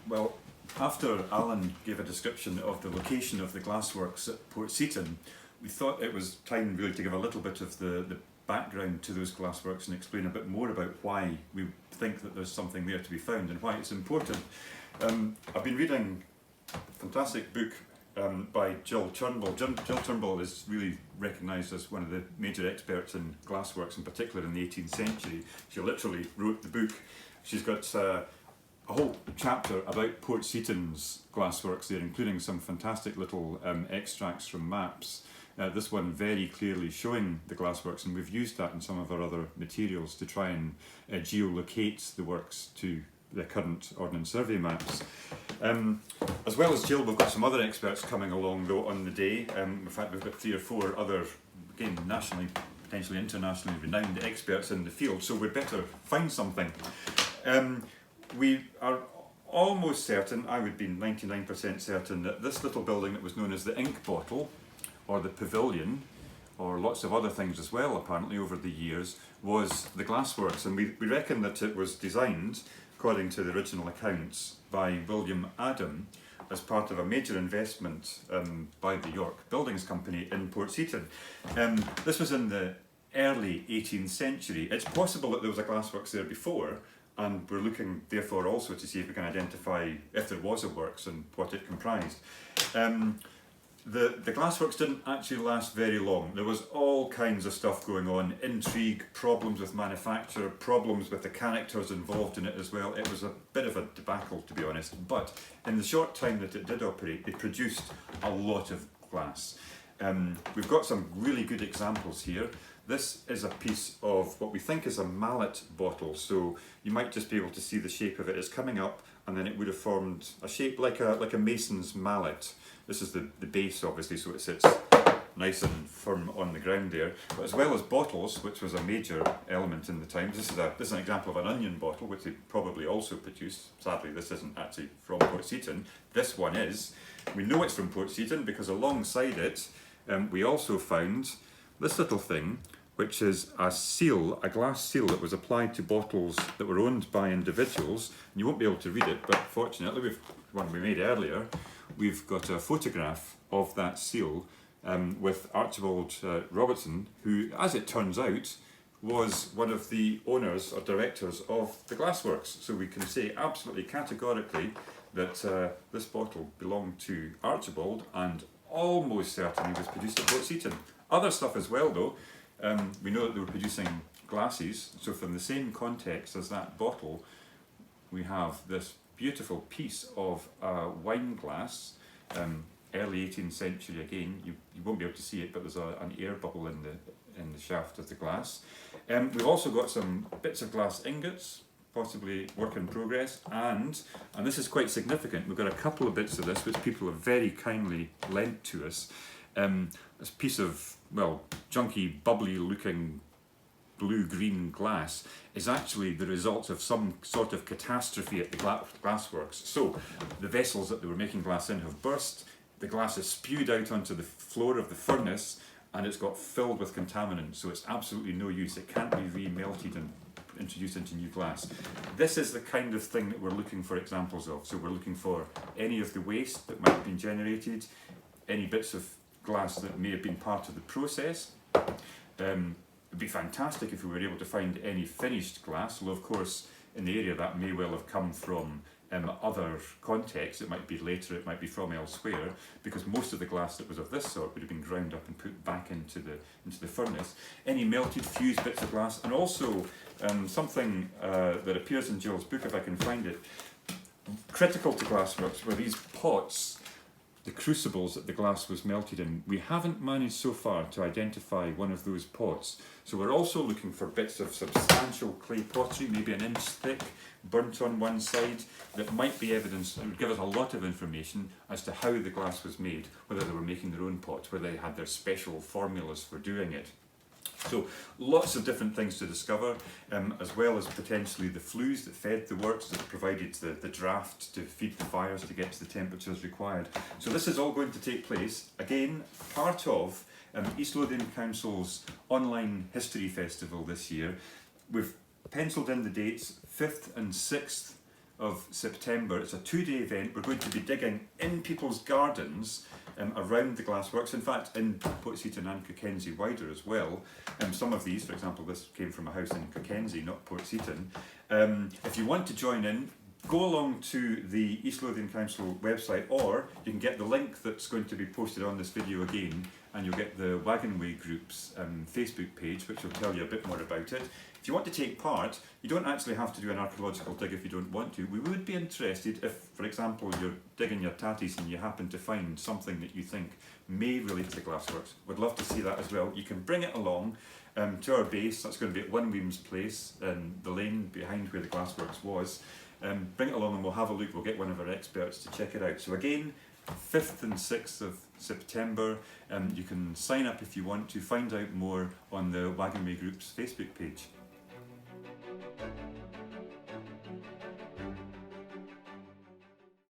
Well, after Alan gave a description of the location of the glassworks at Port Seton, we thought it was time really to give a little bit of the background to those glassworks and explain a bit more about why we think that there's something there to be found and why it's important. I've been reading a fantastic book by Jill Turnbull. Jill Turnbull is really recognised as one of the major experts in glassworks, in particular in the 18th century. She literally wrote the book. She's got a whole chapter about Port Seton's glassworks there, including some fantastic little extracts from maps. This one very clearly showing the glassworks, and we've used that in some of our other materials to try and geolocate the works to the current Ordnance Survey maps. As well as Jill, we've got some other experts coming along though on the day. In fact, we've got 3 or 4 other, again, nationally, potentially internationally renowned experts in the field, so we'd better find something. We are almost certain, I would be 99% certain, that this little building that was known as the ink bottle, or the pavilion, or lots of other things as well apparently over the years, was the glassworks, and we reckon that it was designed, according to the original accounts, by William Adam as part of a major investment by the York Buildings Company in Port Seton. This was in the early 18th century. It's possible that there was a glassworks there before, and we're looking therefore also to see if we can identify if there was a works and what it comprised. The glassworks didn't actually last very long. There was all kinds of stuff going on, intrigue, problems with manufacture, problems with the characters involved in it as well. It was a bit of a debacle, to be honest, but in the short time that it did operate, it produced a lot of glass. We've got some really good examples here. This is a piece of what we think is a mallet bottle, so you might just be able to see the shape of it. It's coming up, and then it would have formed a shape like a mason's mallet. This is the base, obviously, so it sits nice and firm on the ground there. But as well as bottles, which was a major element in the time, this is an example of an onion bottle, which they probably also produced. Sadly, this isn't actually from Port Seton. This one is. We know it's from Port Seton because alongside it, we also found this little thing, which is a seal, a glass seal that was applied to bottles that were owned by individuals. And you won't be able to read it, but fortunately, one we made earlier, we've got a photograph of that seal with Archibald Robertson, who, as it turns out, was one of the owners or directors of the glassworks. So we can say absolutely categorically that this bottle belonged to Archibald, and almost certainly was produced at Port Seton. Other stuff as well though, we know that they were producing glasses, so from the same context as that bottle, we have this beautiful piece of wine glass, early 18th century again. You won't be able to see it, but there's an air bubble in the shaft of the glass. We've also got some bits of glass ingots, possibly work in progress, and this is quite significant, we've got a couple of bits of this which people have very kindly lent to us. This piece of, well, junky, bubbly looking blue-green glass is actually the result of some sort of catastrophe at the glassworks. So the vessels that they were making glass in have burst, the glass is spewed out onto the floor of the furnace, and it's got filled with contaminants, so it's absolutely no use. It can't be re-melted and introduced into new glass. This is the kind of thing that we're looking for examples of. So we're looking for any of the waste that might have been generated, any bits of glass that may have been part of the process. It'd be fantastic if we were able to find any finished glass, although of course in the area that may well have come from other contexts. It might be later, it might be from elsewhere, because most of the glass that was of this sort would have been ground up and put back into the furnace. Any melted, fused bits of glass, and also something that appears in Jill's book, if I can find it, critical to glassworks were these pots, the crucibles that the glass was melted in. We haven't managed so far to identify one of those pots. So we're also looking for bits of substantial clay pottery, maybe an inch thick, burnt on one side, that might be evidence, that would give us a lot of information as to how the glass was made, whether they were making their own pots, whether they had their special formulas for doing it. So lots of different things to discover, as well as potentially the flues that fed the works, that provided the draft to feed the fires to get to the temperatures required. So this is all going to take place, again, part of East Lothian Council's online history festival this year. We've penciled in the dates, 5th and 6th of September. It's a 2-day event. We're going to be digging in people's gardens around the glassworks, in fact in Port Seton and Cockenzie wider as well. Some of these, for example, this came from a house in Cockenzie, not Port Seton. If you want to join in, go along to the East Lothian Council website, or you can get the link that's going to be posted on this video again, and you'll get the Wagonway Group's Facebook page, which will tell you a bit more about it. If you want to take part, you don't actually have to do an archaeological dig if you don't want to. We would be interested if, for example, you're digging your tatties and you happen to find something that you think may relate to the glassworks. We'd love to see that as well. You can bring it along to our base. That's going to be at One Weems Place, the lane behind where the glassworks was. Bring it along and we'll have a look. We'll get one of our experts to check it out. So again, 5th and 6th of September. You can sign up if you want to find out more on the Wagonway Group's Facebook page.